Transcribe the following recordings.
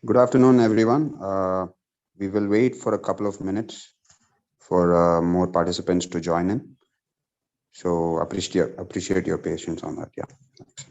Good afternoon, everyone. We will wait for a couple of minutes for more participants to join in. So appreciate your patience on that. Yeah. Thanks.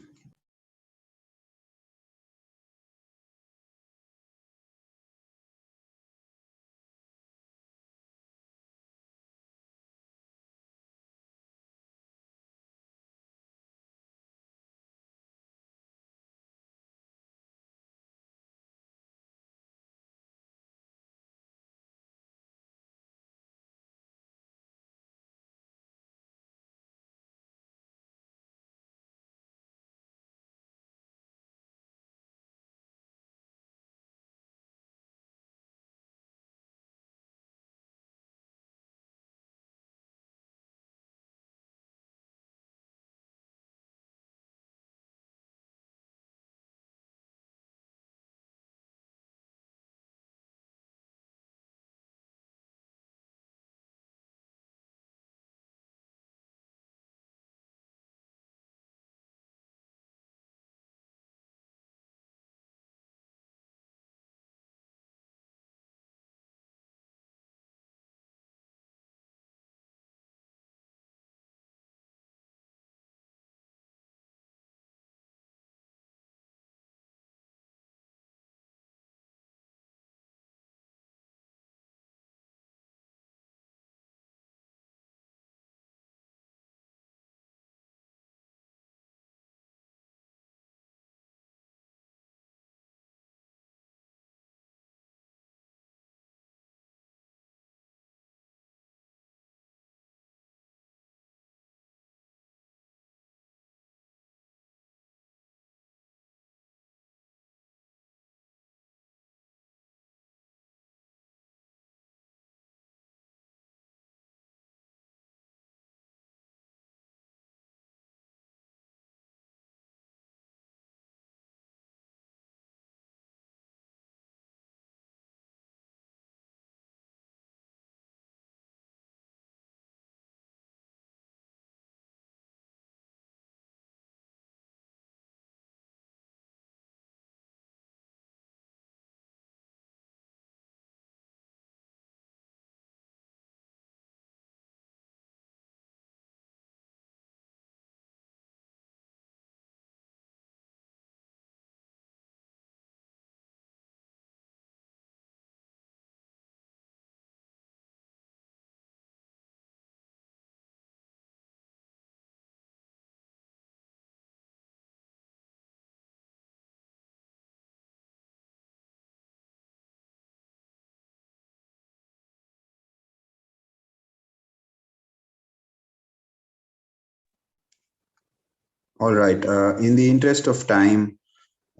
All right. In the interest of time,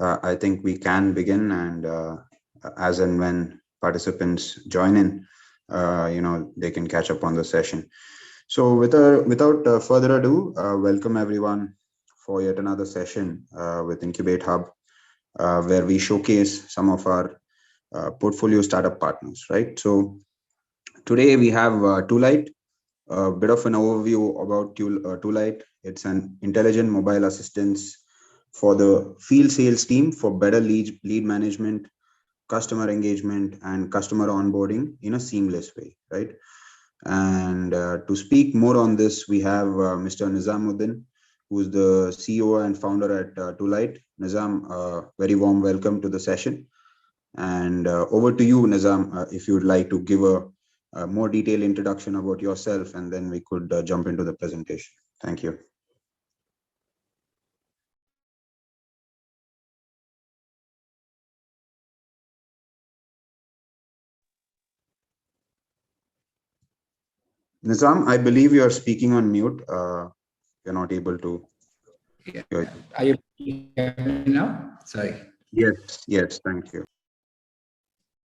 I think we can begin, and as and when participants join in, they can catch up on the session. So, without further ado, welcome everyone for yet another session with Incubate Hub, where we showcase some of our portfolio startup partners. Right. So today we have Toolyt. A bit of an overview about Toolyt. It's an intelligent mobile assistance for the field sales team for better lead management, customer engagement, and customer onboarding in a seamless way, right? And to speak more on this, we have Mr. Nizamudheen, who's the CEO and founder at Toolyt. Nizam, very warm welcome to the session. And over to you, Nizam, if you would like to give a more detailed introduction about yourself, and then we could jump into the presentation. Thank you. Nizam, I believe you are speaking on mute. You're not able to hear. Are you hearing me now? Sorry. Yes, thank you.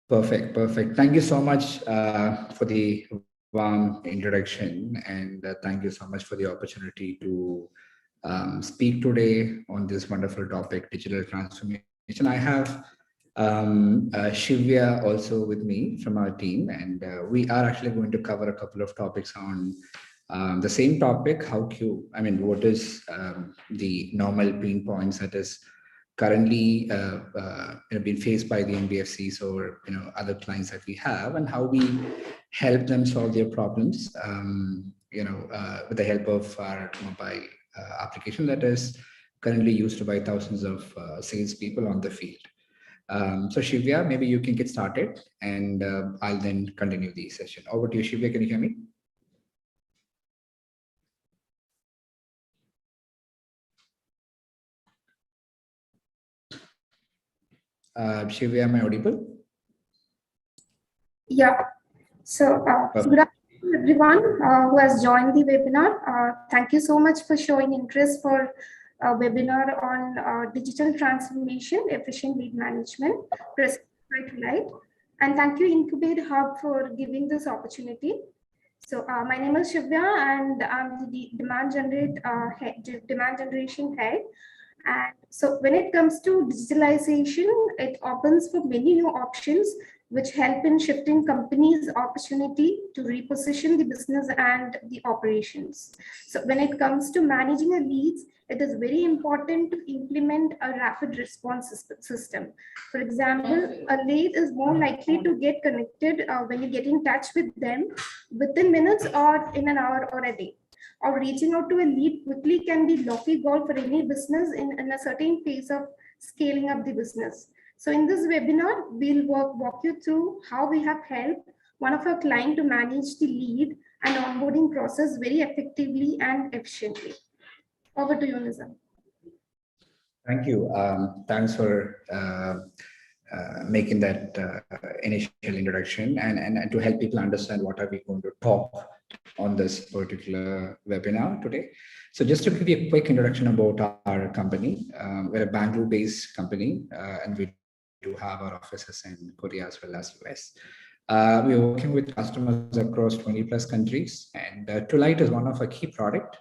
Perfect. Thank you so much for the warm introduction, and thank you so much for the opportunity to speak today on this wonderful topic, digital transformation. I have Shivya also with me from our team, and we are actually going to cover a couple of topics on the same topic. What is the normal pain points that is currently being faced by the NBFCs or other clients that we have, and how we help them solve their problems. With the help of our mobile application that is currently used by thousands of salespeople on the field. So Shivya, maybe you can get started, and I'll then continue the session. Over to you, Shivya. Can you hear me? Shivya, am I audible? Yeah. So good afternoon, everyone who has joined the webinar. Thank you so much for showing interest for a webinar on digital transformation, efficient lead management, presented by Toolyt. And thank you, Incubate Hub, for giving this opportunity. So my name is Shivya, and I'm the demand generation head. And so when it comes to digitalization, it opens for many new options which help in shifting companies' opportunity to reposition the business and the operations. So when it comes to managing a leads, it is very important to implement a rapid response system. For example, a lead is more likely to get connected when you get in touch with them within minutes or in an hour or a day. Or reaching out to a lead quickly can be lofty goal for any business in a certain phase of scaling up the business. So in this webinar, we'll walk you through how we have helped one of our clients to manage the lead and onboarding process very effectively and efficiently. Over to you, Nizam. Thank you. Thanks for making that initial introduction and to help people understand what are we going to talk on this particular webinar today. So just to give you a quick introduction about our company, we're a Bangalore-based company, and we do have our offices in Korea as well as US. We're working with customers across 20 plus countries, and Toolyt is one of our key product,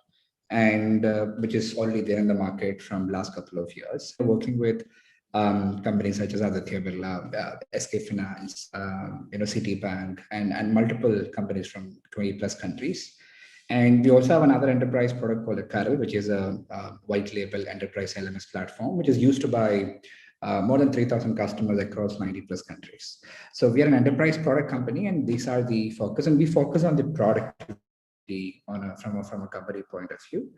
and which is already there in the market from last couple of years. We're working with companies such as Aditya Birla, SK Finance, Citibank, and multiple companies from 20 plus countries. And we also have another enterprise product called Carve, which is a white label enterprise LMS platform, which is used by more than 3,000 customers across 90 plus countries. So we are an enterprise product company, and these are the focus, and we focus on the product from a company point of view.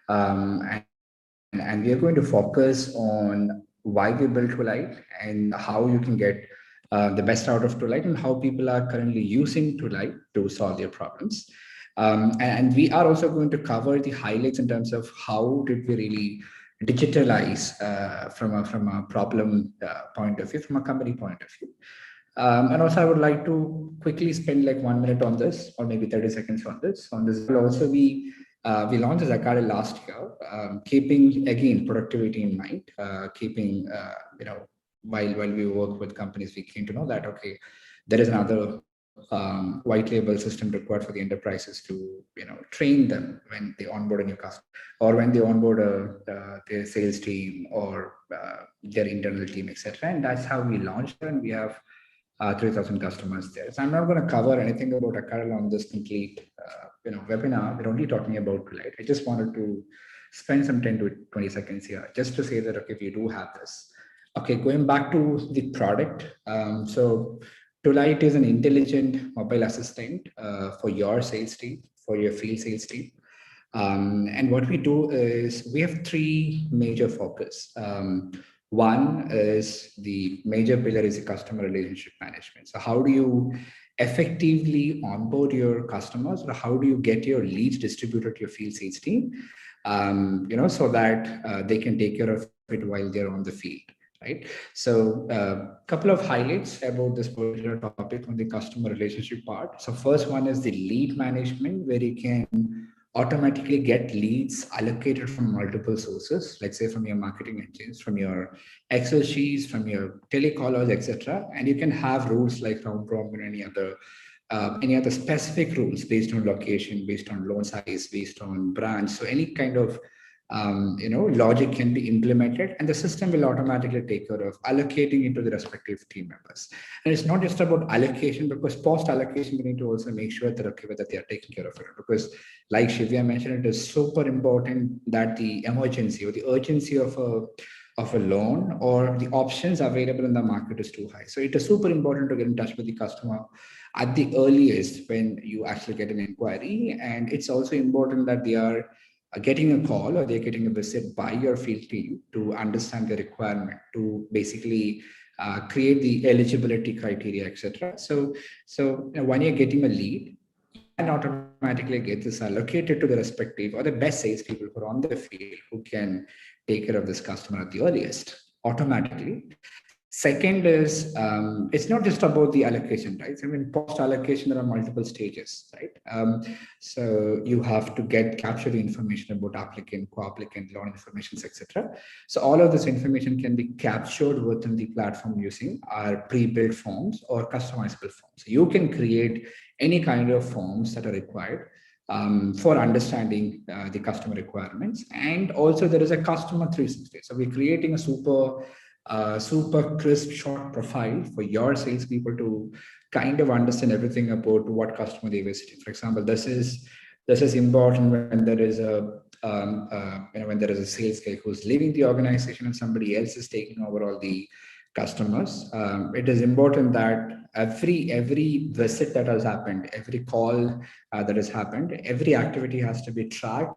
And we are going to focus on why we built Toolyt and how you can get the best out of Toolyt and how people are currently using Toolyt to solve their problems. And we are also going to cover the highlights in terms of how did we really digitalize from a problem point of view, from a company point of view. And also I would like to quickly spend like 1 minute on this, or maybe 30 seconds on this. Also, we launched Zakari last year, keeping again productivity in mind, keeping while we work with companies, we came to know that okay, there is another white label system required for the enterprises to train them when they onboard a new customer, or when they onboard their sales team or their internal team, etc. And that's how we launched it, and we have 3,000 customers there. So I'm not going to cover anything about Akara on this complete webinar. We're only talking about Toolyt. I just wanted to spend some 10 to 20 seconds here just to say that okay, we do have this. Okay, going back to the product. So Toolyt is an intelligent mobile assistant for your sales team, for your field sales team. And what we do is we have three major focus. One is the major pillar is the customer relationship management. So how do you effectively onboard your customers, or how do you get your leads distributed to your field sales team, so that they can take care of it while they're on the field, right? So a couple of highlights about this particular topic on the customer relationship part. So first one is the lead management, where you can automatically get leads allocated from multiple sources, let's say from your marketing engines, from your Excel sheets, from your telecallers, etc. And you can have rules like round robin and any other specific rules based on location, based on loan size, based on branch. So any kind of logic can be implemented, and the system will automatically take care of allocating into the respective team members. And it's not just about allocation, because post allocation, we need to also make sure that okay, whether they are taking care of it. Because like Shivya mentioned, it is super important that the emergency or the urgency of of a loan or the options available in the market is too high. So it is super important to get in touch with the customer at the earliest when you actually get an inquiry. And it's also important that they are getting a call or they're getting a visit by your field team to understand the requirement, to basically create the eligibility criteria, etc. So when you're getting a lead, and automatically get this allocated to the respective or the best salespeople who are on the field who can take care of this customer at the earliest automatically. Second is, it's not just about the allocation, right? I mean, post allocation, there are multiple stages, right? So you have to capture the information about applicant, co-applicant, loan information, etc. So all of this information can be captured within the platform using our pre-built forms or customizable forms. So you can create any kind of forms that are required for understanding the customer requirements. And also there is a customer 360. So we're creating a super crisp short profile for your salespeople to kind of understand everything about what customer they're visiting. For example, this is important when there is a when there is a sales guy who's leaving the organization and somebody else is taking over all the customers. It is important that every visit that has happened, every call that has happened, every activity has to be tracked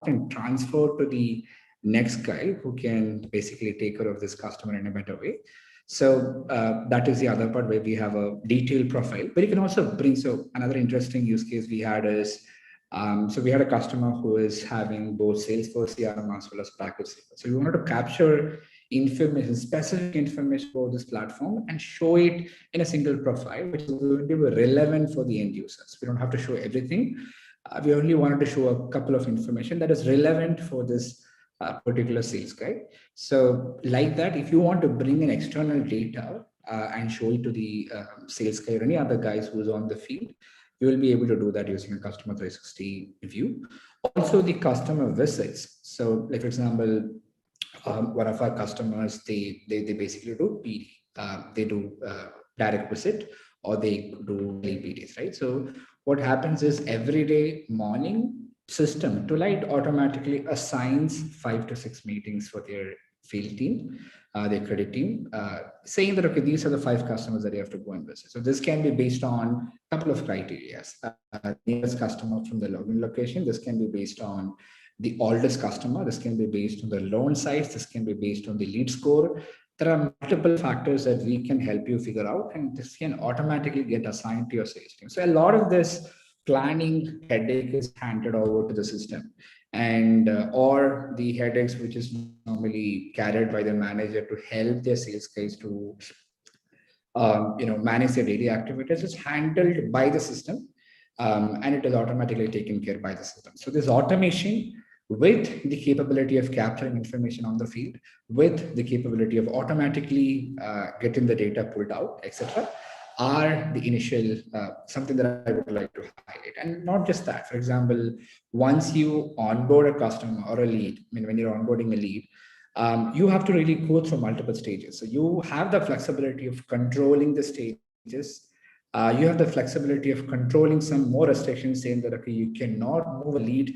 and transferred to the next guy who can basically take care of this customer in a better way. So that is the other part where we have a detailed profile, but you can also bring, so another interesting use case we had is, so we had a customer who is having both Salesforce CRM as well as package. So we wanted to capture information, specific information about this platform and show it in a single profile, which is going to be relevant for the end users. We don't have to show everything. We only wanted to show a couple of information that is relevant for this particular sales guy. So like that, if you want to bring in external data and show it to the sales guy or any other guys who's on the field, you will be able to do that using a customer 360 view. Also the customer visits. So like, for example, one of our customers, they basically do PD. They do direct visit or they do PDs, right? So what happens is every day morning, system Toolyt automatically assigns 5 to 6 meetings for their field team, their credit team, saying that, okay, these are the 5 customers that you have to go and visit. So this can be based on a couple of criteria. Nearest customer from the login location. This can be based on the oldest customer. This can be based on the loan size. This can be based on the lead score. There are multiple factors that we can help you figure out, and this can automatically get assigned to your sales team. So a lot of this planning headache is handed over to the system, and or the headaches which is normally carried by the manager to help their sales guys to manage their daily activities is handled by the system, and it is automatically taken care by the system. So this automation with the capability of capturing information on the field, with the capability of automatically getting the data pulled out, etc., are the initial something that I would like to highlight. And not just that. For example, once you onboard a customer or a lead, I mean, when you're onboarding a lead, you have to really go through multiple stages. So you have the flexibility of controlling the stages. You have the flexibility of controlling some more restrictions, saying that, okay, you cannot move a lead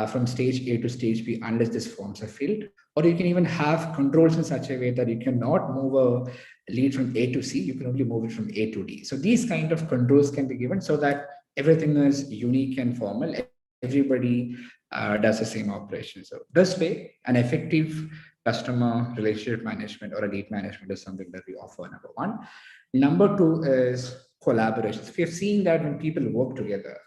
from stage A to stage B unless these forms are filled. Or you can even have controls in such a way that you cannot move a lead from A to C, you can only move it from A to D. So these kind of controls can be given so that everything is unique and formal. Everybody does the same operation. So this way, an effective customer relationship management or a lead management is something that we offer, number one. Number two is collaborations. We have seen that when people work together,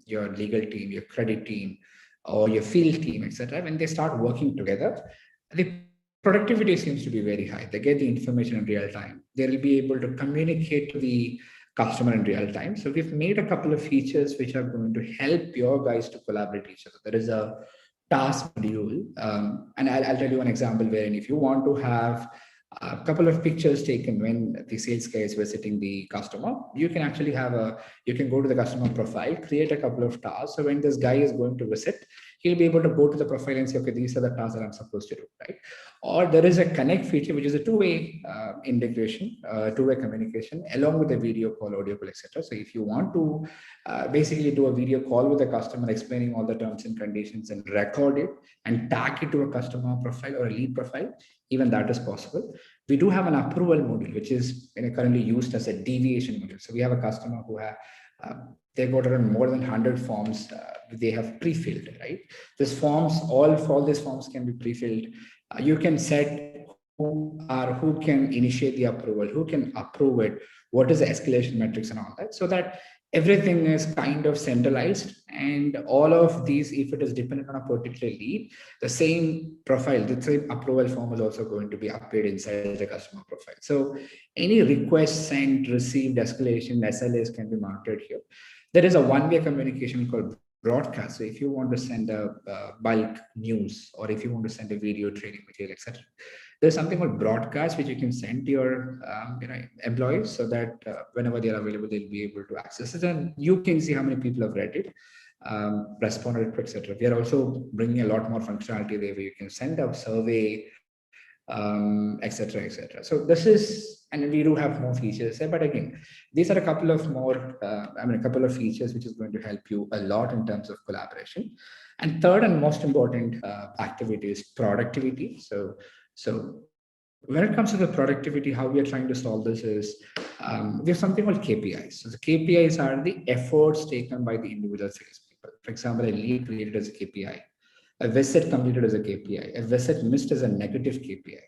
your legal team, your credit team, or your field team, etc., when they start working together, the productivity seems to be very high. They get the information in real time. They will be able to communicate to the customer in real time. So we've made a couple of features which are going to help your guys to collaborate each other. There is a task module, and I'll tell you one example wherein if you want to have a couple of pictures taken when the sales guy is visiting the customer, you can actually you can go to the customer profile, create a couple of tasks. So when this guy is going to visit, he'll be able to go to the profile and say, okay, these are the tasks that I'm supposed to do, right? Or there is a connect feature, which is a two-way integration, two-way communication, along with a video call, audio call, etc. So if you want to basically do a video call with a customer, explaining all the terms and conditions, and record it and tag it to a customer profile or a lead profile, even that is possible. We do have an approval module, which is currently used as a deviation module. So we have a customer who have they got around more than 100 forms they have pre-filled, right? These forms, all these forms can be pre-filled. You can set who can initiate the approval, who can approve it, what is the escalation metrics and all that, so that everything is kind of centralized. And all of these, if it is dependent on a particular lead, the same profile, the same approval form is also going to be appeared inside the customer profile. So any requests sent, received, escalation, SLAs can be marked here. There is a one-way communication called broadcast. So if you want to send a bulk news, or if you want to send a video training material, etc., there's something called broadcast, which you can send to your employees, so that whenever they're available, they'll be able to access it, and you can see how many people have read it, responded, etc. We are also bringing a lot more functionality there, where you can send a survey, etc., etc. So this is, and we do have more features there, but again, these are a couple of more, a couple of features which is going to help you a lot in terms of collaboration. And third and most important activity is productivity. So when it comes to the productivity, how we are trying to solve this is we have something called KPIs. So the KPIs are the efforts taken by the individual salespeople. For example, a lead created as a KPI, a visit completed as a KPI, a visit missed as a negative KPI.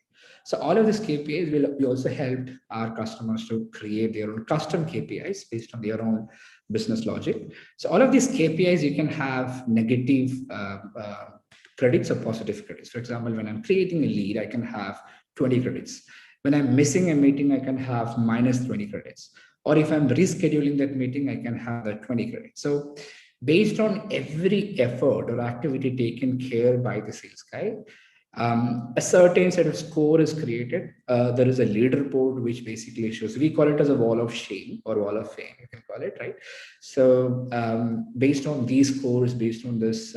So all of these KPIs we also helped our customers to create their own custom KPIs based on their own business logic. So all of these KPIs, you can have negative credits or positive credits. For example, when I'm creating a lead, I can have 20 credits. When I'm missing a meeting, I can have minus 20 credits. Or if I'm rescheduling that meeting, I can have that 20 credits. So based on every effort or activity taken care by the sales guy, a certain set of score is created. There is a leaderboard which basically shows, we call it as a wall of shame or wall of fame, you can call it, right? So based on these scores, based on this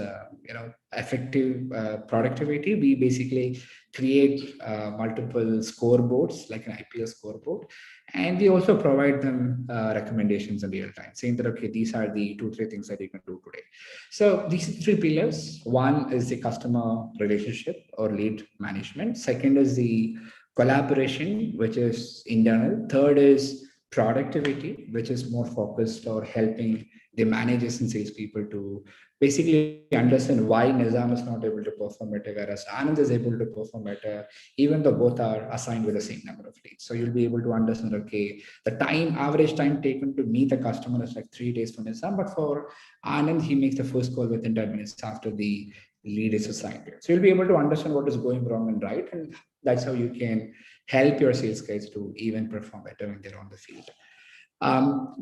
effective productivity, we basically create multiple scoreboards, like an IPL scoreboard. And we also provide them recommendations in real time, saying that, okay, these are the 2-3 things that you can do today. So these 3 pillars. One is the customer relationship or lead management. Second is the collaboration, which is internal. Third is productivity, which is more focused or helping the managers and salespeople to basically understand why Nizam is not able to perform better, whereas Anand is able to perform better, even though both are assigned with the same number of leads. So you'll be able to understand, okay, the average time taken to meet the customer is like 3 days for Nizam, but for Anand, he makes the first call within 10 minutes after the lead is assigned. So you'll be able to understand what is going wrong and right, and that's how you can help your sales guys to even perform better when they're on the field.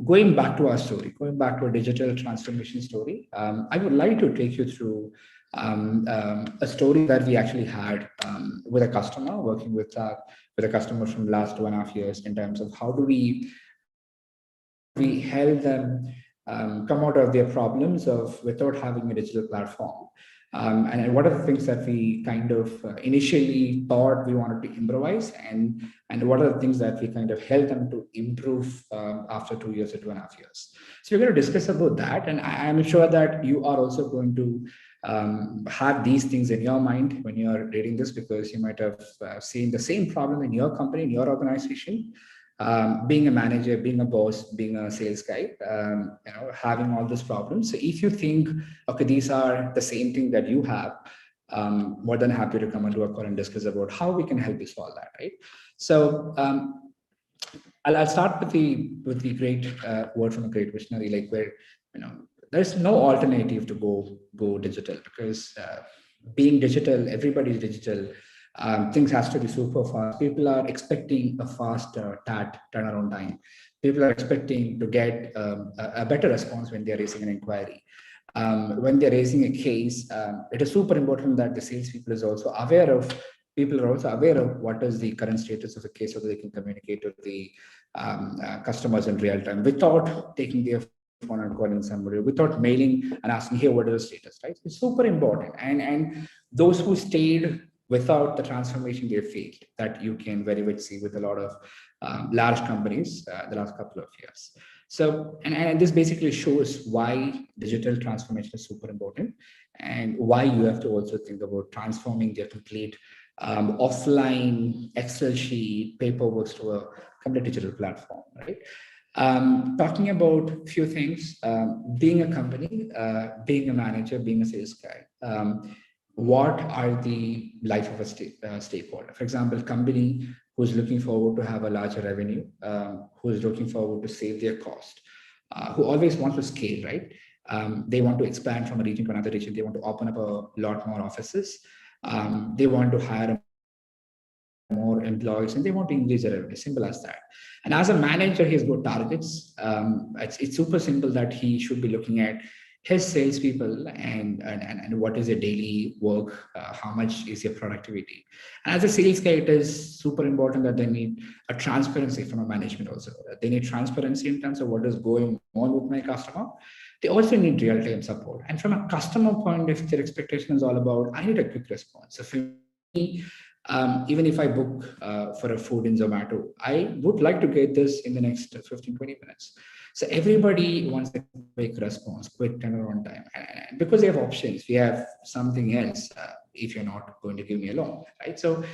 Going back to our story, going back to a digital transformation story, I would like to take you through a story that we actually had with a customer, working with a customer from last 2.5 years, in terms of how do we help them come out of their problems of without having a digital platform. And what are the things that we kind of initially thought we wanted to improvise, and what are the things that we kind of helped them to improve after 2 years or 2.5 years. So we're going to discuss about that, and I'm sure that you are also going to have these things in your mind when you're reading this, because you might have seen the same problem in your company, in your organization. Being a manager, being a boss, being a sales guy, having all these problems. So if you think, okay, these are the same thing that you have, more than happy to come and do a call and discuss about how we can help you solve that, right? So I'll start with the great word from a great visionary, like where there's no alternative to go digital, because being digital, everybody's digital. Things has to be super fast. People are expecting a fast turnaround time. People are expecting to get a better response when they're raising an inquiry. When they're raising a case, it is super important that the salespeople is also aware of. People are also aware of what is the current status of the case, so that they can communicate to the customers in real time without taking their phone and calling somebody, without mailing and asking, hey, what is the status, right? It's super important. And those who stayed without the transformation, they failed. That you can very much see with a lot of large companies the last couple of years. So, and this basically shows why digital transformation is super important, and why you have to also think about transforming their complete offline Excel sheet, paperwork to a complete digital platform, right? Talking about a few things, being a company, being a manager, being a sales guy, what are the life of a stakeholder? For example, company who's looking forward to have a larger revenue, who is looking forward to save their cost, who always want to scale, right? They want to expand from a region to another region. They want to open up a lot more offices. They want to hire more employees, and they want to increase their revenue. Simple as that. And as a manager, he has got targets. It's super simple that he should be looking at his salespeople and what is their daily work, how much is your productivity. And as a sales guy, it is super important that they need a transparency from a management also. They need transparency in terms of what is going on with my customer. They also need real-time support. And from a customer point, if their expectation is all about, I need a quick response. So for me, even if I book for a food in Zomato, I would like to get this in the next 15, 20 minutes. So everybody wants a quick response, quick turnaround time. And because they have options, we have something else if you're not going to give me a loan, right? So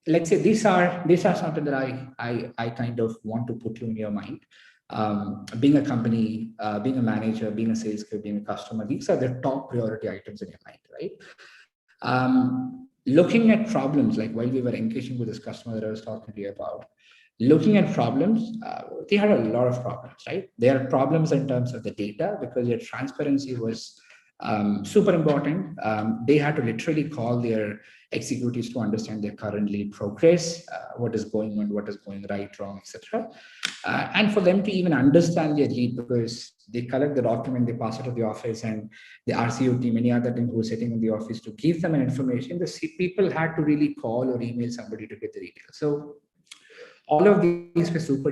let's say these are something that I kind of want to put you in your mind. Being a company, being a manager, being a sales guy, being a customer, these are the top priority items in your mind, right? Looking at problems, like while we were engaging with this customer that I was talking to you about, looking at problems, they had a lot of problems, right? There are problems in terms of the data because their transparency was super important. They had to literally call their executives to understand their current lead progress, what is going on, what is going right, wrong, etc. And for them to even understand their lead, because they collect the document, they pass it to the office, and the RCO team, any other team who's sitting in the office to give them an information, the people had to really call or email somebody to get the details. So all of these were super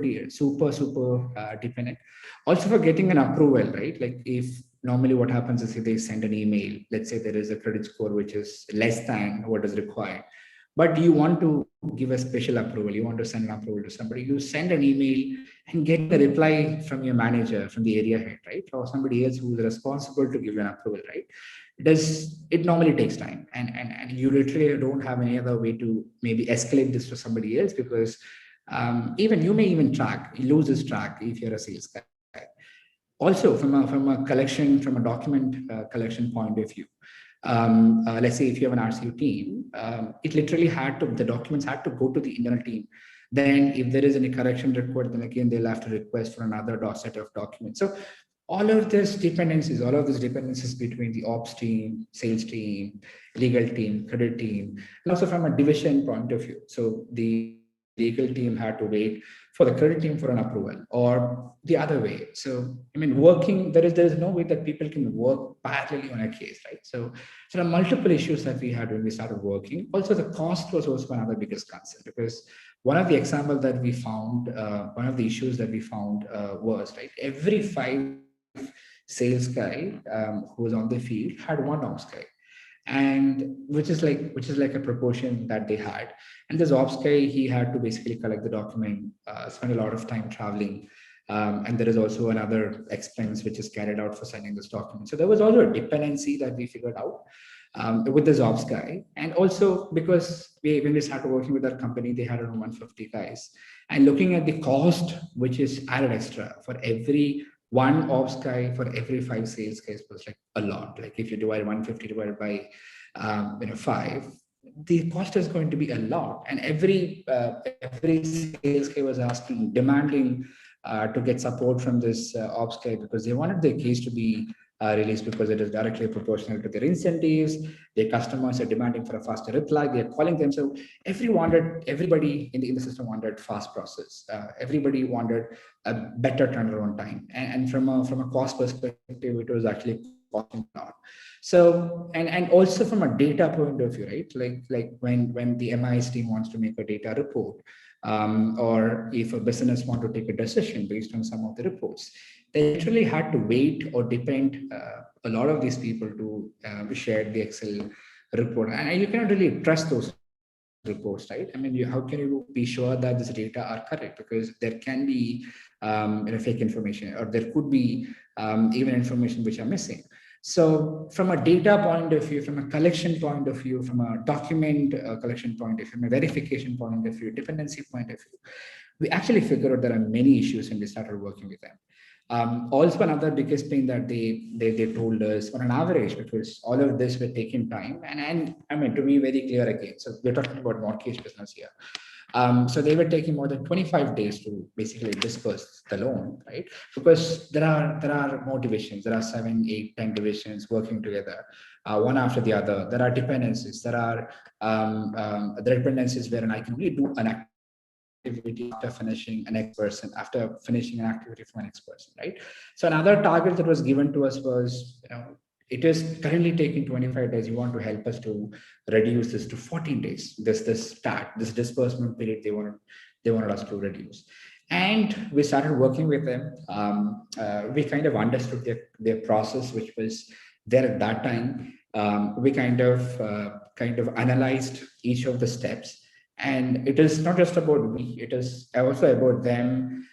dependent. Also for getting an approval, right? Like if normally what happens is if they send an email, let's say there is a credit score which is less than what is required, but you want to give a special approval, you want to send an approval to somebody, you send an email and get a reply from your manager, from the area head, right? Or somebody else who is responsible to give you an approval, right? It normally takes time, and you literally don't have any other way to maybe escalate this to somebody else, because even you may even lose this track if you're a sales guy. Also, from a collection, from a document collection point of view, let's say if you have an RCU team, it literally the documents had to go to the internal team. Then if there is any correction required, then again, they'll have to request for another set of documents. So all of these dependencies between the ops team, sales team, legal team, credit team, and also from a division point of view. So the legal team had to wait for the credit team for an approval, or the other way. So, I mean, there is no way that people can work parallelly on a case, right? So there are multiple issues that we had when we started working. Also, the cost was also another biggest concern, because one of the examples that we found, one of the issues that we found was, right, every 5 sales guy who was on the field had one ops guy, and which is like a proportion that they had. And this ops guy, he had to basically collect the document, spend a lot of time traveling, and there is also another expense which is carried out for sending this document. So there was also a dependency that we figured out with this ops guy. And also because when we started working with that company, they had around 150 guys, and looking at the cost which is added extra for every one ops guy for every 5 sales guys was like a lot. Like if you divide 150 divided by 5, the cost is going to be a lot. And every sales guy was demanding to get support from this ops guy, because they wanted their case to be released, because it is directly proportional to their incentives. Their customers are demanding for a faster reply. They are calling them. So everybody in the system wanted fast process. Everybody wanted a better turnaround time. And from a cost perspective, it was actually costing a lot. So, and also from a data point of view, right? Like when the MIS team wants to make a data report, or if a business want to take a decision based on some of the reports, they literally had to wait or depend a lot of these people to share the Excel report, and you cannot really trust those reports, right? I mean, how can you be sure that this data are correct? Because there can be fake information, or there could be even information which are missing. So from a data point of view, from a collection point of view, from a document collection point of view, from a verification point of view, dependency point of view, we actually figured out there are many issues when we started working with them. Also, another biggest thing that they told us on an average, because all of this were taking time, and I mean, to be very clear again, so we're talking about mortgage business here. So they were taking more than 25 days to basically disperse the loan, right? Because there are more divisions. There are 7, 8, 10 divisions working together, one after the other. There are dependencies. There are dependencies where I can really do an activity after finishing an X person, after finishing an activity from an X person, right? So another target that was given to us was, it is currently taking 25 days. You want to help us to reduce this to 14 days. This disbursement period they wanted us to reduce. And we started working with them. We kind of understood their process, which was there at that time. We kind of analyzed each of the steps. And it is not just about me, it is also about them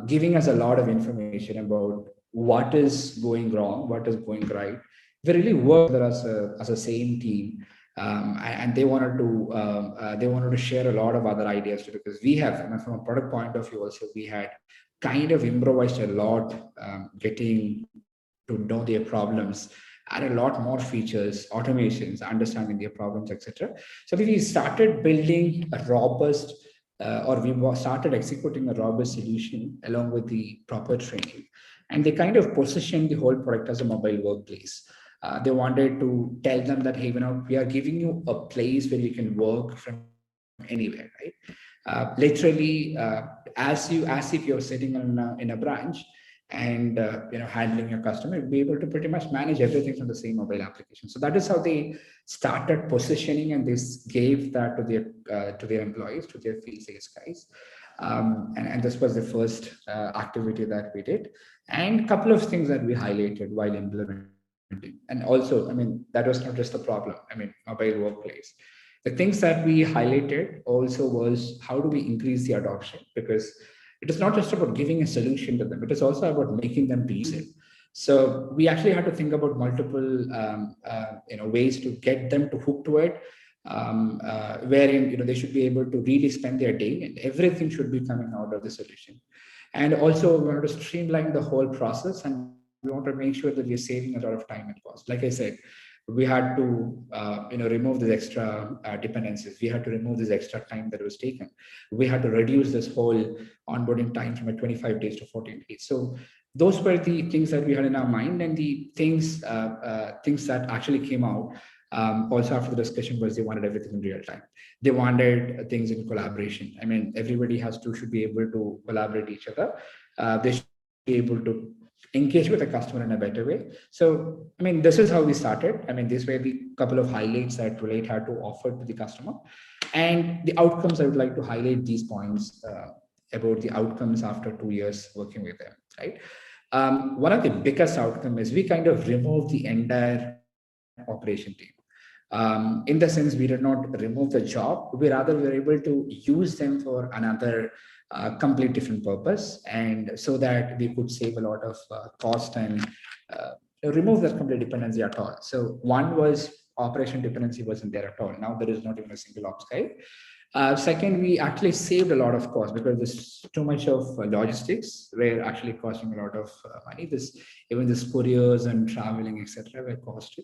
giving us a lot of information about what is going wrong, what is going right. We really worked together as a same team, and they wanted to share a lot of other ideas too, because we have, from a product point of view also, we had kind of improvised a lot, getting to know their problems, add a lot more features, automations, understanding their problems, etc. So we started building a robust, or we started executing a robust solution along with the proper training. And they kind of positioned the whole product as a mobile workplace. They wanted to tell them that, hey, we are giving you a place where you can work from anywhere, right? Literally, as if you're sitting in a branch, and handling your customer, you'll be able to pretty much manage everything from the same mobile application. So that is how they started positioning, and this gave that to their employees, to their field sales guys. And this was the first activity that we did, and a couple of things that we highlighted while implementing. And also, I mean, that was not just the problem. I mean, mobile workplace. The things that we highlighted also was, how do we increase the adoption? Because it is not just about giving a solution to them, it is also about making them use it. So we actually had to think about multiple ways to get them to hook to it, wherein they should be able to really spend their day, and everything should be coming out of the solution. And also we want to streamline the whole process, and we want to make sure that we're saving a lot of time and cost. Like I said, we had to remove these extra dependencies. We had to remove this extra time that was taken. We had to reduce this whole onboarding time from 25 days to 14 days. So those were the things that we had in our mind, and the things that actually came out also after the discussion was they wanted everything in real time. They wanted things in collaboration. I mean, everybody should be able to collaborate each other. They should be able to engage with the customer in a better way. So, I mean, this is how we started. I mean, these were the couple of highlights that Toolyt had to offer to the customer. And the outcomes, I would like to highlight these points about the outcomes after 2 years working with them, right? One of the biggest outcomes is we kind of removed the entire operation team. In the sense, we did not remove the job, we rather were able to use them for another complete different purpose, and so that we could save a lot of cost and remove that complete dependency at all. So one was operation dependency wasn't there at all. Now there is not even a single ops guy. Second, we actually saved a lot of cost because there's too much of logistics were actually costing a lot of money. Even the couriers and traveling, etc., were cost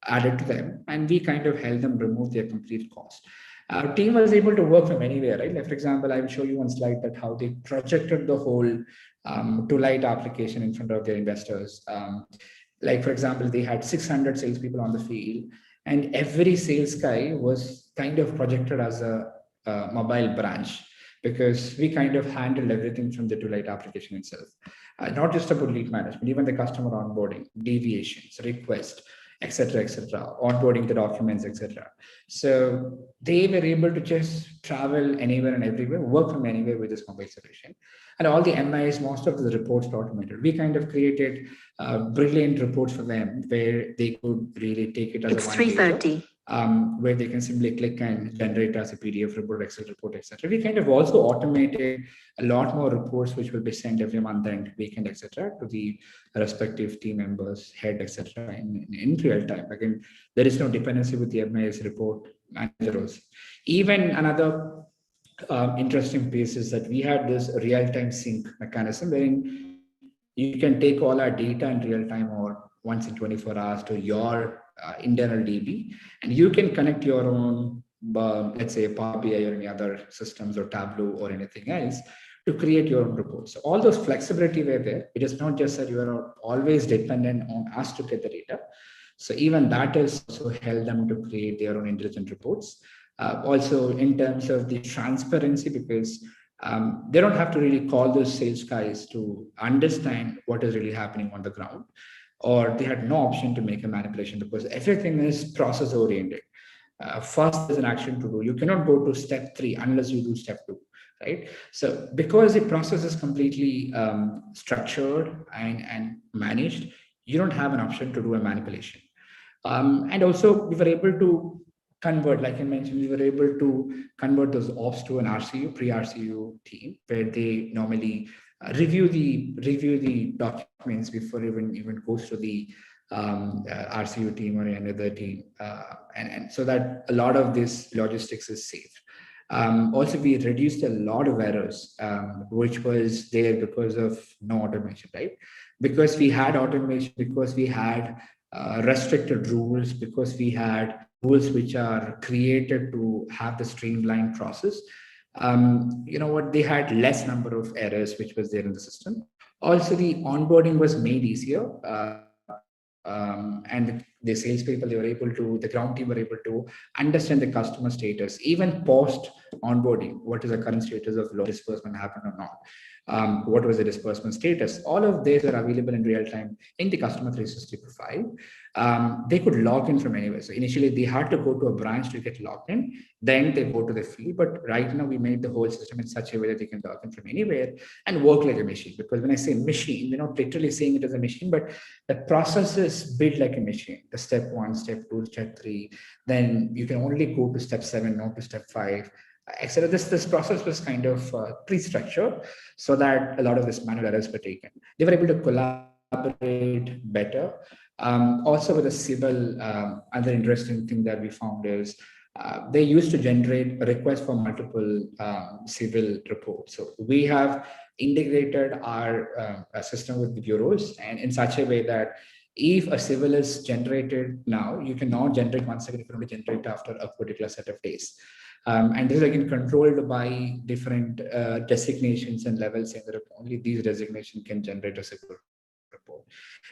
added to them, and we kind of helped them remove their complete cost. Our team was able to work from anywhere, right? Like, for example, I will show you one slide that how they projected the whole Toolyt application in front of their investors. Like, for example, they had 600 salespeople on the field, and every sales guy was kind of projected as a mobile branch, because we kind of handled everything from the Toolyt application itself. Not just about lead management, even the customer onboarding, deviations, request, etc., onboarding the documents, etc. So they were able to just travel anywhere and everywhere, work from anywhere with this mobile solution. And all the MIs, most of the reports are automated. We kind of created brilliant reports for them where they could really take it as it's 3:30. where they can simply click and generate as a PDF report, Excel report, etc. We kind of also automated a lot more reports which will be sent every month and weekend, etc., to the respective team members, head, etc., in real time. Again, there is no dependency with the MIS report manager also. Even another interesting piece is that we had this real-time sync mechanism wherein you can take all our data in real time or once in 24 hours to your internal DB, and you can connect your own, let's say, Power BI or any other systems or Tableau or anything else to create your own reports. So all those flexibility were there. It is not just that you are always dependent on us to get the data. So even that has also helped them to create their own intelligent reports. Also in terms of the transparency, because they don't have to really call those sales guys to understand what is really happening on the ground, or they had no option to make a manipulation because everything is process oriented. First, there's an action to do. You cannot go to step 3 unless you do step 2, right? So because the process is completely structured and managed, you don't have an option to do a manipulation. And also we were able to convert, like I mentioned, we were able to convert those ops to an RCU, pre-RCU team, where they normally review the documents before even goes to the RCU team or another team, and so that a lot of this logistics is safe. Also, we reduced a lot of errors, which was there because of no automation, right? Because we had automation, because we had restricted rules, because we had rules which are created to have the streamlined process. You know what, they had less number of errors which was there in the system. Also, the onboarding was made easier, and the salespeople, they were able to, the ground team were able to understand the customer status, even post onboarding. What is the current status of disbursement happened or not? What was the disbursement status? All of these are available in real time in the customer 360 profile. They could log in from anywhere. So initially they had to go to a branch to get logged in, then they go to the field. But right now we made the whole system in such a way that they can log in from anywhere and work like a machine. Because when I say machine, we're not literally saying it as a machine, but the process is built like a machine. The step 1, step 2, step 3, then you can only go to step 7, not to step 5. Etc. This process was kind of pre-structured so that a lot of this manual errors were taken. They were able to collaborate better. Also with the civil, other interesting thing that we found is they used to generate requests for multiple civil reports. So we have integrated our system with the bureaus, and in such a way that if a civil is generated now, you cannot generate once again, you can only generate after a particular set of days. And this is again controlled by different designations and levels, and only these designations can generate a civil report.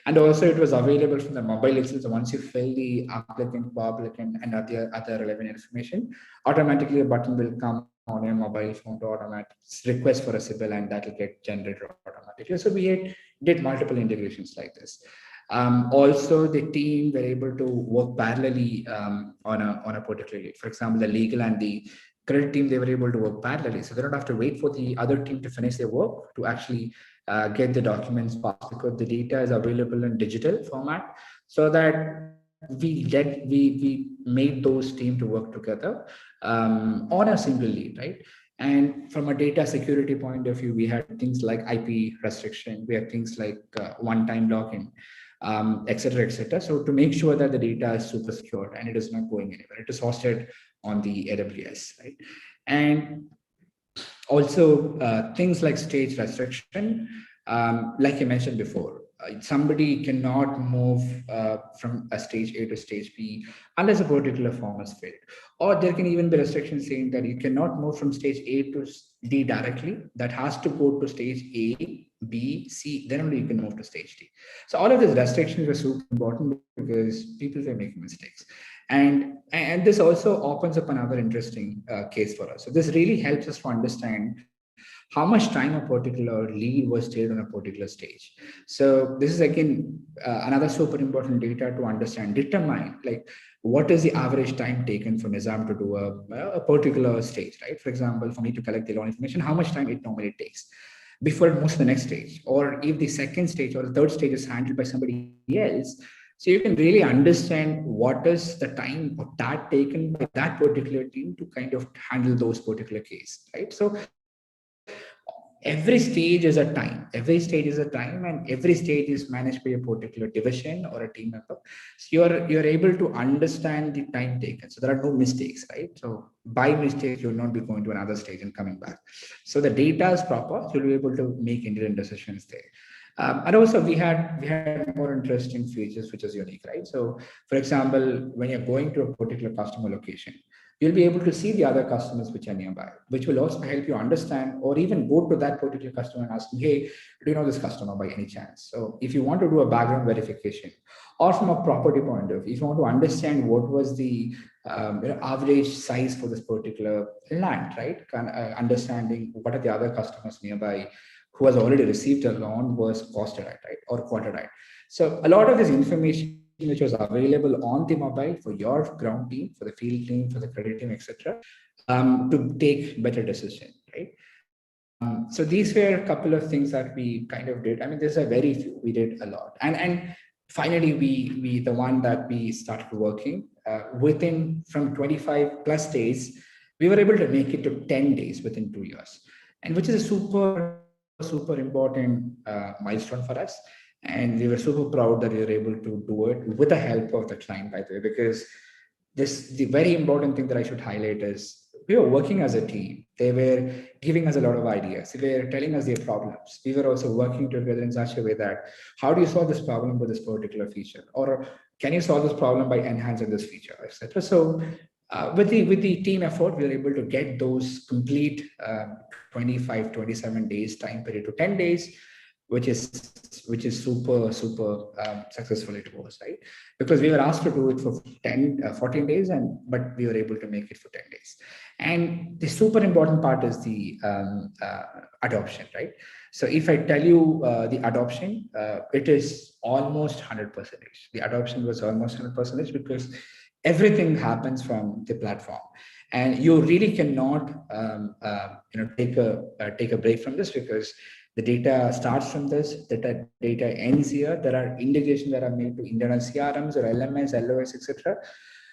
And also it was available from the mobile itself. So once you fill the applicant, co-applicant, and other relevant information, automatically a button will come on your mobile phone to automatic request for a civil, and that will get generated automatically. So we did multiple integrations like this. Also, the team were able to work parallelly on a particular lead. For example, the legal and the credit team, they were able to work parallelly. So they don't have to wait for the other team to finish their work to actually get the documents passed, because the data is available in digital format, so that we made those teams to work together on a single lead, right? And from a data security point of view, we had things like IP restriction, we had things like one-time login, etc., etc. So to make sure that the data is super secure and it is not going anywhere, it is hosted on the AWS, right? And also things like stage restriction, like I mentioned before, somebody cannot move from a stage A to stage B unless a particular form is filled. Or there can even be restrictions saying that you cannot move from stage A to D directly. That has to go to stage A, B, C, then only you can move to stage D. So all of these restrictions were super important because people were making mistakes. And this also opens up another interesting case for us. So this really helps us to understand how much time a particular lead was stayed on a particular stage. So this is again another super important data to understand, determine like what is the average time taken for Nizam to do a particular stage, right? For example, for me to collect the loan information, how much time it normally takes before it moves to the next stage. Or if the second stage or the third stage is handled by somebody else, So you can really understand what is the time or that taken by that particular team to kind of handle those particular cases, right? So every stage is a time. Every stage is a time, and every stage is managed by a particular division or a team member. So you're able to understand the time taken. So there are no mistakes, right? So by mistake, you'll not be going to another stage and coming back. So the data is proper. You'll be able to make intelligent decisions there. And also we had more interesting features which is unique, right? So for example, when you're going to a particular customer location, you'll be able to see the other customers which are nearby, which will also help you understand, or even go to that particular customer and ask them, hey, do you know this customer by any chance? So if you want to do a background verification, or from a property point of view, if you want to understand what was the average size for this particular land, right? Understanding what are the other customers nearby who has already received a loan was costed at, right? Or quoted at. So a lot of this information which was available on the mobile for your ground team, for the field team, for the credit team, etc., to take better decision, right? So these were a couple of things that we kind of did. I mean, there's a very few. We did a lot, and finally, we the one that we started working within from 25 plus days, we were able to make it to 10 days within 2 years, and which is a super important milestone for us. And we were super proud that we were able to do it with the help of the client, by the way, because the very important thing that I should highlight is we were working as a team. They were giving us a lot of ideas. They were telling us their problems. We were also working together in such a way that how do you solve this problem with this particular feature, or can you solve this problem by enhancing this feature, etc. So with the team effort, we were able to get those complete 25, 27 days time period to 10 days, which is super successful it was, right? Because we were asked to do it for 14 days, but we were able to make it for 10 days. And the super important part is the adoption, right? So if I tell you the adoption, it is almost 100%. The adoption was almost 100% because everything happens from the platform, and you really cannot take a break from this, because the data starts from this, data ends here. There are integrations that are made to internal CRMs or LMS, LOS, etc.,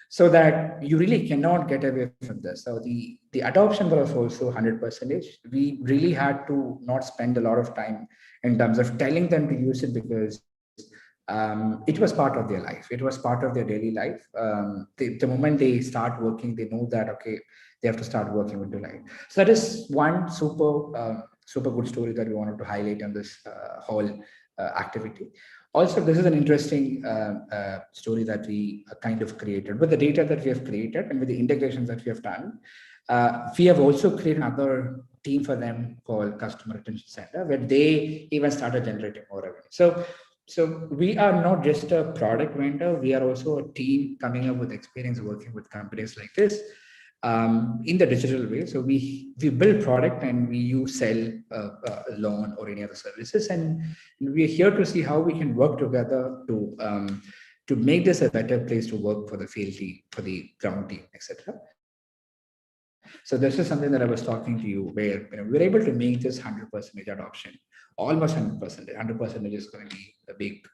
so that you really cannot get away from this. So the adoption was also 100%. We really had to not spend a lot of time in terms of telling them to use it, because it was part of their life. It was part of their daily life. The moment they start working, they know that, okay, they have to start working with Toolyt. So that is one super good story that we wanted to highlight on this whole activity. Also, this is an interesting story that we kind of created. With the data that we have created and with the integrations that we have done, we have also created another team for them called Customer Retention Center, where they even started generating more revenue. So we are not just a product vendor, we are also a team coming up with experience working with companies like this in the digital way. So we build product and we sell a loan or any other services, and we're here to see how we can work together to make this a better place to work for the field team, for the ground team, etc. So this is something that I was talking to you, where we're able to make this 100% adoption, almost 100%. 100% is going to be a big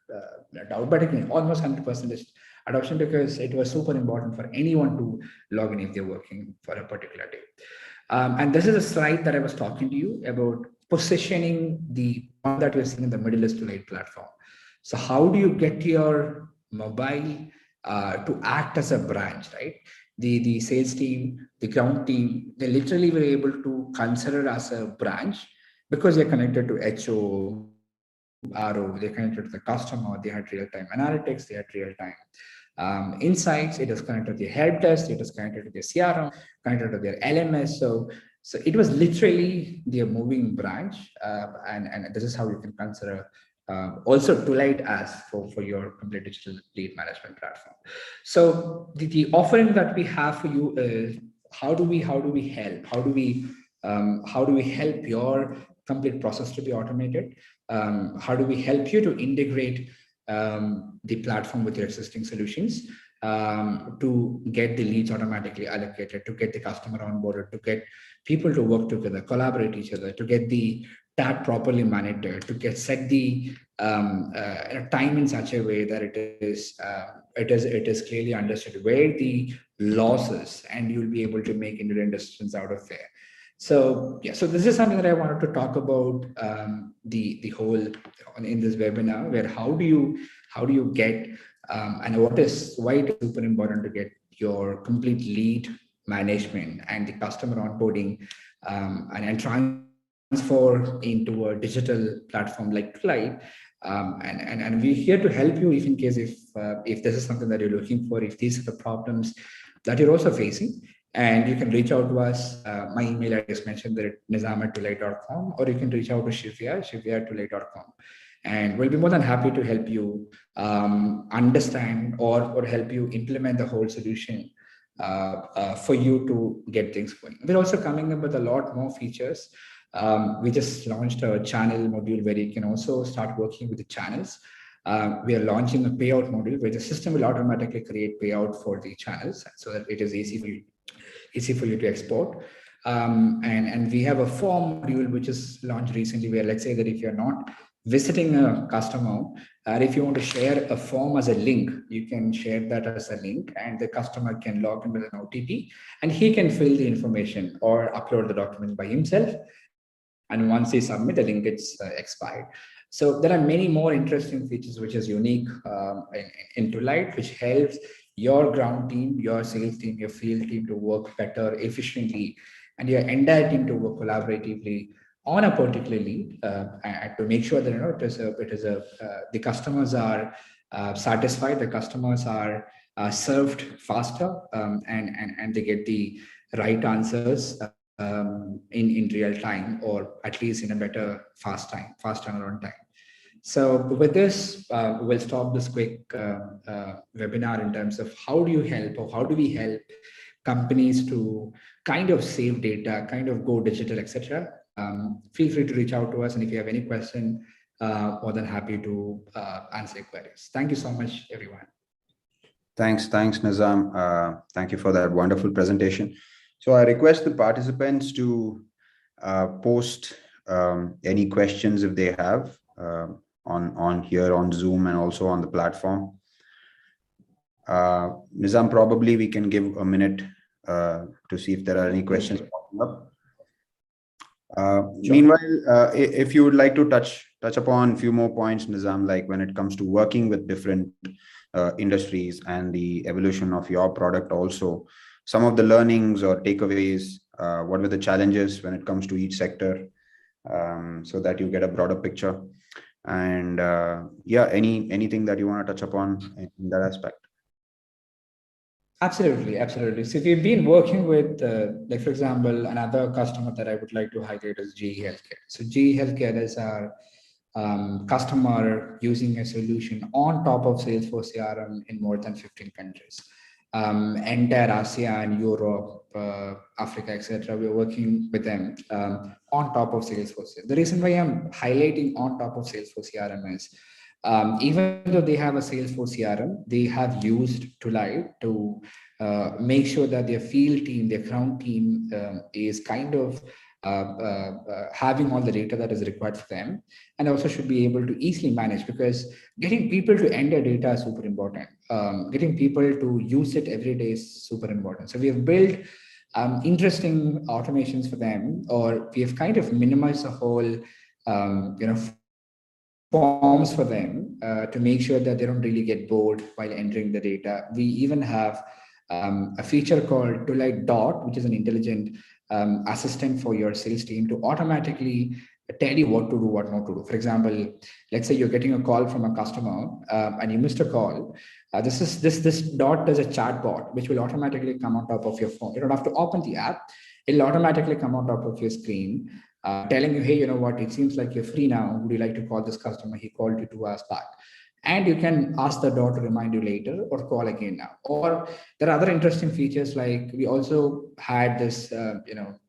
doubt, but again, almost 100% adoption, because it was super important for anyone to log in if they're working for a particular day. And this is a slide that I was talking to you about, positioning the one that we're seeing in the middle is Toolyt platform. So how do you get your mobile to act as a branch, right? The sales team, the ground team, they literally were able to consider as a branch, because they're connected to HO, RO, they're connected to the customer, they had real-time analytics, they had real-time insights, it was connected to their help desk, it was connected to their CRM, connected to their LMS. So it was literally their moving branch, and this is how you can consider also Toolyt as for your complete digital lead management platform. So the offering that we have for you is how do we help? How do we help your complete process to be automated? How do we help you to integrate the platform with your existing solutions, to get the leads automatically allocated, to get the customer onboarded, to get people to work together, collaborate each other, to get the that properly monitored, to get set the time in such a way that it is clearly understood where the losses, and you'll be able to make independent decisions out of there. So yeah, so this is something that I wanted to talk about, the whole in this webinar, where how do you get and why it is super important to get your complete lead management and the customer onboarding and transfer into a digital platform like Toolyt. And we're here to help you if in case if this is something that you're looking for, if these are the problems that you're also facing. And you can reach out to us. My email address mentioned there at nizam@toolyt.com, or you can reach out to shivya@toolyt.com. And we'll be more than happy to help you understand or help you implement the whole solution for you to get things going. We're also coming up with a lot more features. We just launched a channel module where you can also start working with the channels. We are launching a payout module where the system will automatically create payout for the channels so that it is easy for you to export. And we have a form module which is launched recently, where let's say that if you're not visiting a customer, if you want to share a form as a link, you can share that as a link, and the customer can log in with an OTP, and he can fill the information or upload the document by himself. And once he submit, the link gets expired. So there are many more interesting features which is unique in Toolyt, which helps your ground team, your sales team, your field team to work better, efficiently, and your entire team to work collaboratively on a particular lead, and to make sure that the customers are satisfied, the customers are served faster, and they get the right answers in real time, or at least in a better fast turnaround time. So with this, we'll stop this quick webinar in terms of how do you help, or how do we help companies to kind of save data, kind of go digital, etc. Feel free to reach out to us, and if you have any question, more than happy to answer your queries. Thank you so much, everyone. Thanks, Nizam. Thank you for that wonderful presentation. So I request the participants to post any questions if they have on here on Zoom and also on the platform. Nizam, probably we can give a minute to see if there are any questions popping up. Sure. Meanwhile, if you would like to touch upon a few more points, Nizam, like when it comes to working with different industries and the evolution of your product, also some of the learnings or takeaways, what were the challenges when it comes to each sector, so that you get a broader picture. And yeah, anything that you want to touch upon in that aspect? Absolutely. So we've been working with, like for example, another customer that I would like to highlight is GE Healthcare. So GE Healthcare is our customer using a solution on top of Salesforce CRM in more than 15 countries. Entire ASEAN, Europe, Africa, etc. We're working with them on top of Salesforce. The reason why I'm highlighting on top of Salesforce CRM is even though they have a Salesforce CRM, they have used Toolyt to make sure that their field team, their ground team is kind of having all the data that is required for them, and also should be able to easily manage, because getting people to enter data is super important. Getting people to use it every day is super important. So we have built interesting automations for them, or we have kind of minimized the whole forms for them to make sure that they don't really get bored while entering the data. We even have a feature called Toolyt Dot, which is an intelligent assistant for your sales team to automatically tell you what to do, what not to do. For example, let's say you're getting a call from a customer and you missed a call. This Dot does a chat bot, which will automatically come on top of your phone. You don't have to open the app. It'll automatically come on top of your screen, telling you, hey, you know what, it seems like you're free now. Would you like to call this customer? He called you 2 hours back. And you can ask the Dot to remind you later, or call again now. Or there are other interesting features, like we also had this,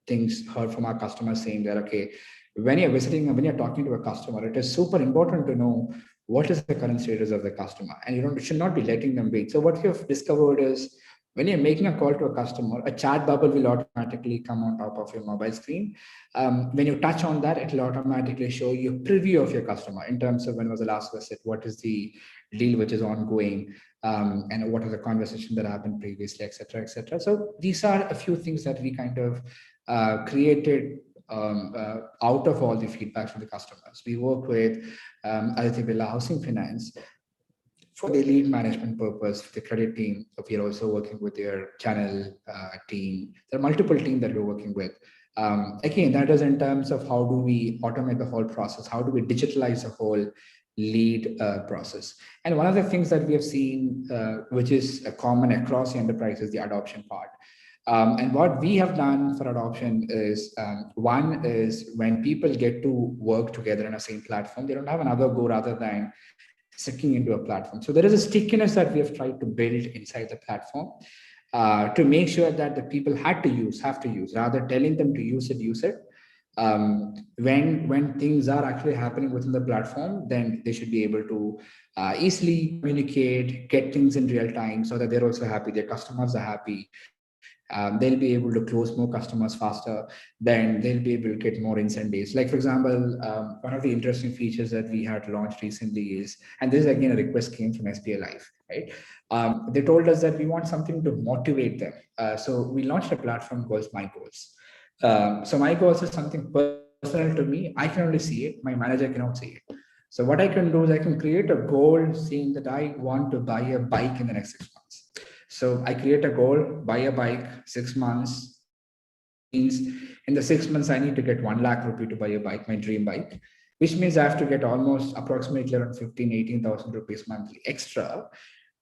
things heard from our customers saying that, okay, when you're talking to a customer, it is super important to know what is the current status of the customer, and you should not be letting them wait. So what we have discovered is when you're making a call to a customer, a chat bubble will automatically come on top of your mobile screen. When you touch on that, it will automatically show you a preview of your customer in terms of when was the last visit, what is the deal which is ongoing, and what are the conversations that happened previously, etc., etc. So these are a few things that we kind of created out of all the feedback from the customers. We work with Aditya Birla Housing Finance for the lead management purpose, for the credit team. We are also working with their channel team. There are multiple teams that we're working with. Again, that is in terms of how do we automate the whole process? How do we digitalize the whole lead process? And one of the things that we have seen, which is common across the enterprise, is the adoption part. And what we have done for adoption is, one is when people get to work together in a same platform, they don't have another go rather than sticking into a platform. So there is a stickiness that we have tried to build inside the platform to make sure that the people have to use, rather telling them to use it. When things are actually happening within the platform, then they should be able to easily communicate, get things in real time so that they're also happy, their customers are happy. They'll be able to close more customers faster, then they'll be able to get more incentives. Like, for example, one of the interesting features that we had launched recently is, and this is again a request came from SBI Life, right? They told us that we want something to motivate them. So we launched a platform called My Goals. So My Goals is something personal to me. I can only see it. My manager cannot see it. So what I can do is I can create a goal saying that I want to buy a bike in the next 6 months. So I create a goal, buy a bike, 6 months. Means in the 6 months, I need to get 1 lakh rupee to buy a bike, my dream bike, which means I have to get almost approximately around 18,000 rupees monthly extra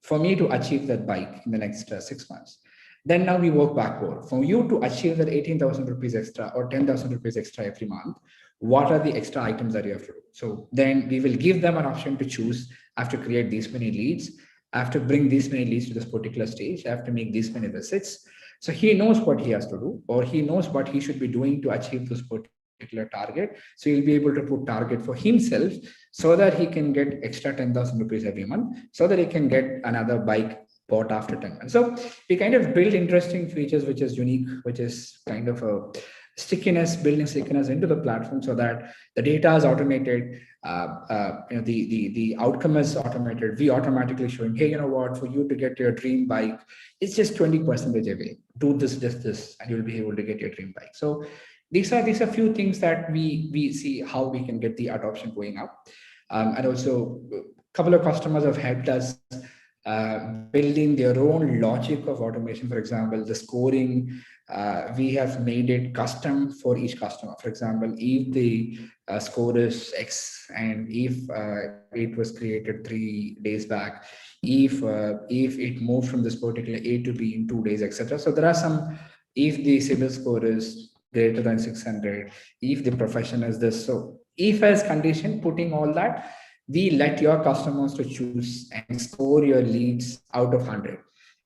for me to achieve that bike in the next 6 months. Then now we work backward. For you to achieve that 18,000 rupees extra or 10,000 rupees extra every month, what are the extra items that you have to do? So then we will give them an option to choose. I have to create these many leads. I have to bring these many leads to this particular stage. I have to make these many visits. So he knows what he has to do, or he knows what he should be doing to achieve this particular target. So he'll be able to put target for himself so that he can get extra 10,000 rupees every month, so that he can get another bike bought after 10 months. So we kind of build interesting features, which is unique, which is kind of a stickiness, building stickiness into the platform so that the data is automated, the outcome is automated. We automatically showing, hey, you know what, for you to get your dream bike, it's just 20% away. Do this, this, and you'll be able to get your dream bike. So these are few things that we see how we can get the adoption going up. And also a couple of customers have helped us building their own logic of automation. For example, the scoring, we have made it custom for each customer. For example, if the score is X and if it was created 3 days back, if it moved from this particular A to B in 2 days, etc. So there are some, if the CIBIL score is greater than 600, if the profession is this. So if as condition, putting all that, we let your customers to choose and score your leads out of 100.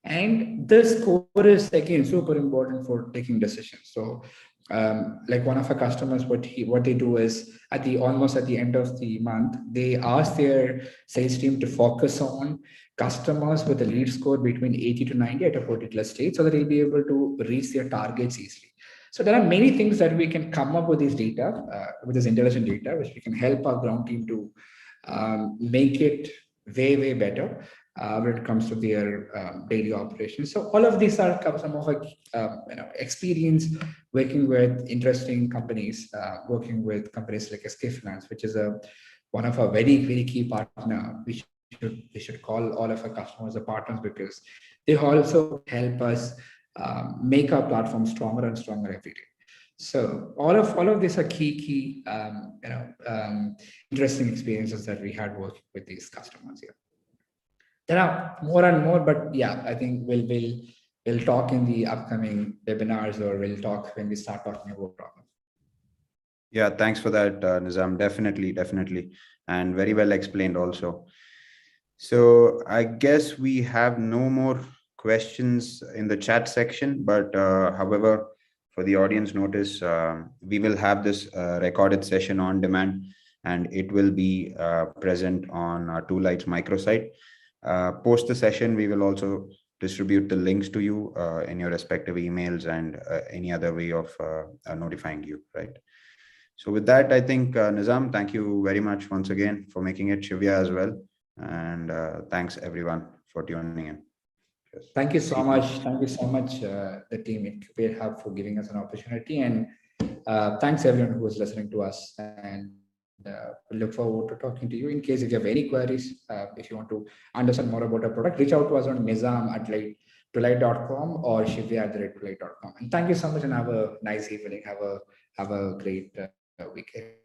And this score is again super important for taking decisions. So like one of our customers, what they do is almost at the end of the month, they ask their sales team to focus on customers with a lead score between 80 to 90 at a particular stage, so that they'll be able to reach their targets easily. So there are many things that we can come up with this data, with this intelligent data, which we can help our ground team to make it way better when it comes to their daily operations. So all of these are some of our experience working with interesting companies, working with companies like SK Finance, which is one of our very key partner. We should call all of our customers as partners, because they also help us make our platform stronger and stronger every day. So all of these are key interesting experiences that we had working with these customers here. There are more and more, but yeah, I think we'll talk in the upcoming webinars, or we'll talk when we start talking about problems. Yeah, thanks for that, Nizam. Definitely, and very well explained also. So I guess we have no more questions in the chat section, but however, for the audience notice, we will have this recorded session on demand, and it will be present on Toolyt's microsite. Post the session, we will also distribute the links to you in your respective emails and any other way of notifying you, right? So with that, I think Nizam, thank you very much once again for making it, Shivya as well. And thanks everyone for tuning in. Yes. Thank you so much. Thank you so much, the team at Prepare Hub, for giving us an opportunity. And thanks everyone who was listening to us. And we look forward to talking to you. In case if you have any queries, if you want to understand more about our product, reach out to us on nizam@toolyt.com or shivya@toolyt.com. And thank you so much and have a nice evening. Have a great week ahead.